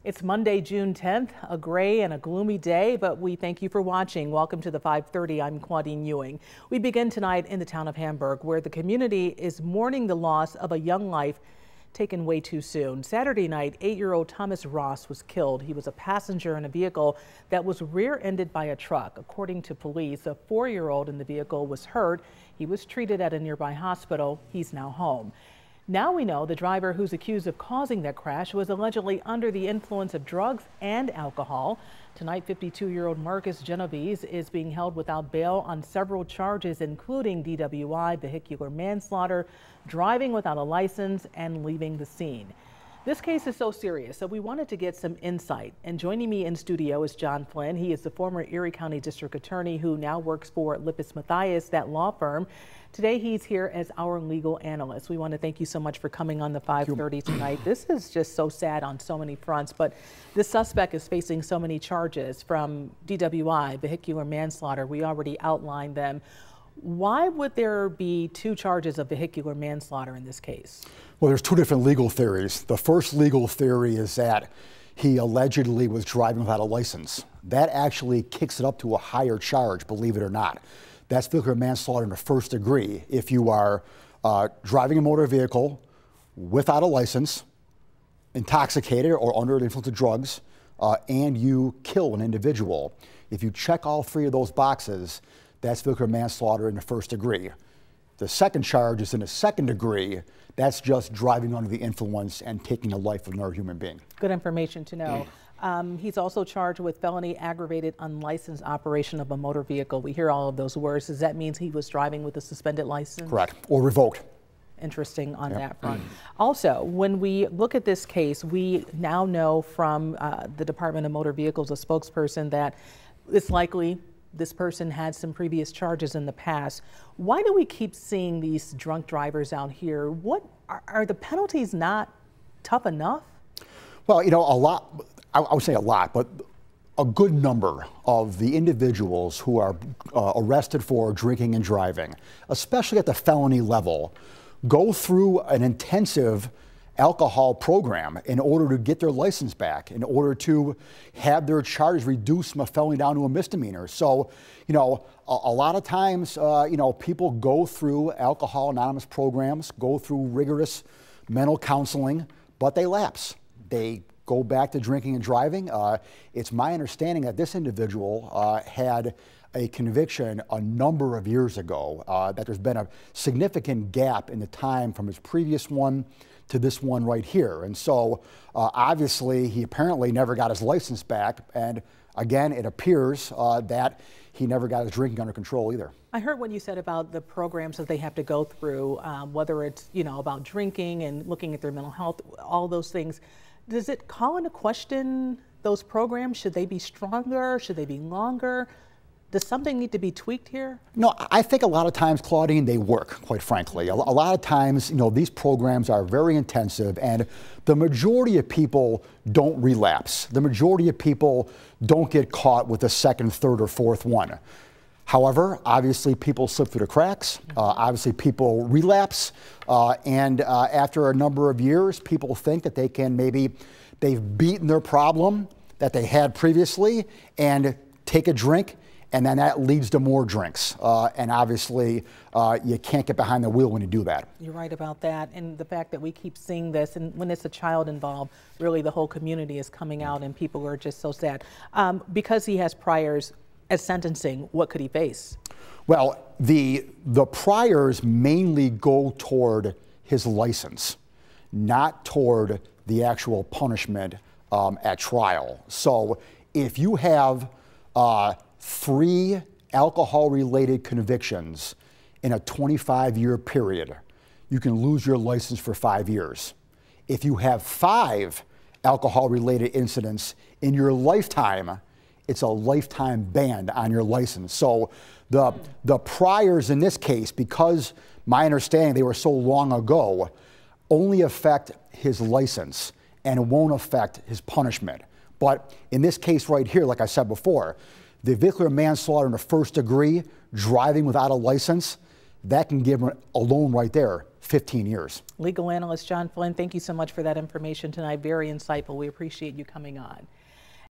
It's Monday, June 10th, a gray and a gloomy day, but we thank you for watching. Welcome to the 5:30. I'm Claudine Ewing. We begin tonight in the town of Hamburg, where the community is mourning the loss of a young life taken way too soon. Saturday night, 8-year-old Thomas Ross was killed. He was a passenger in a vehicle that was rear-ended by a truck. According to police, a 4-year-old in the vehicle was hurt. He was treated at a nearby hospital. He's now home. Now we know the driver who's accused of causing that crash was allegedly under the influence of drugs and alcohol. Tonight, 52-year-old Marcus Genovese is being held without bail on several charges, including DWI, vehicular manslaughter, driving without a license, and leaving the scene. This case is so serious, so we wanted to get some insight. And joining me in studio is John Flynn. He is the former Erie County District Attorney who now works for Lippis Mathias, that law firm. Today he's here as our legal analyst. We want to thank you so much for coming on the 5:30 tonight. This is just so sad on so many fronts, but this suspect is facing so many charges, from DWI, vehicular manslaughter. We already outlined them. Why would there be two charges of vehicular manslaughter in this case? Well, there's two different legal theories. The first legal theory is that he allegedly was driving without a license. That actually kicks it up to a higher charge, believe it or not. That's vehicular manslaughter in the first degree. If you are driving a motor vehicle without a license, intoxicated or under the influence of drugs, and you kill an individual, if you check all three of those boxes, that's vehicular manslaughter in the first degree. The second charge is in the second degree. That's just driving under the influence and taking the life of another human being. Good information to know. He's also charged with felony aggravated unlicensed operation of a motor vehicle. We hear all of those words. Does that mean he was driving with a suspended license? Correct, or revoked. Interesting on that front. Also, when we look at this case, we now know from the Department of Motor Vehicles, a spokesperson, that it's likely this person had some previous charges in the past. Why do we keep seeing these drunk drivers out here? What are the penalties not tough enough? Well, you know, a lot, I would say a lot, but a good number of the individuals who are arrested for drinking and driving, especially at the felony level, go through an intensive alcohol program in order to get their license back, in order to have their charges reduced from a felony down to a misdemeanor. So, you know, a lot of times, you know, people go through Alcohol Anonymous programs, go through rigorous mental counseling, but they lapse. They go back to drinking and driving. It's my understanding that this individual had a conviction a number of years ago, that there's been a significant gap in the time from his previous one to this one right here. And so obviously he apparently never got his license back. And again, it appears that he never got his drinking under control either. I heard what you said about the programs that they have to go through, whether it's, you know, about drinking and looking at their mental health, all those things. Does it call into question those programs? Should they be stronger? Should they be longer? Does something need to be tweaked here? No, I think a lot of times, Claudine, they work, quite frankly. A lot of times, you know, these programs are very intensive, and the majority of people don't relapse. The majority of people don't get caught with a second, third, or fourth one. However, obviously people slip through the cracks. Obviously people relapse, and after a number of years, people think that they can they've beaten their problem that they had previously and take a drink, and then that leads to more drinks. And obviously, you can't get behind the wheel when you do that. You're right about that. And the fact that we keep seeing this, and when it's a child involved, really the whole community is coming out and people are just so sad. Because he has priors at sentencing, what could he face? Well, the priors mainly go toward his license, not toward the actual punishment at trial. So if you have 3 alcohol-related convictions in a 25-year period, you can lose your license for 5 years. If you have 5 alcohol-related incidents in your lifetime, it's a lifetime ban on your license. So the priors in this case, because my understanding they were so long ago, only affect his license and won't affect his punishment. But in this case right here, like I said before, the vehicular manslaughter in the first degree, driving without a license, that can give him alone right there 15 years. Legal analyst John Flynn, thank you so much for that information tonight. Very insightful. We appreciate you coming on.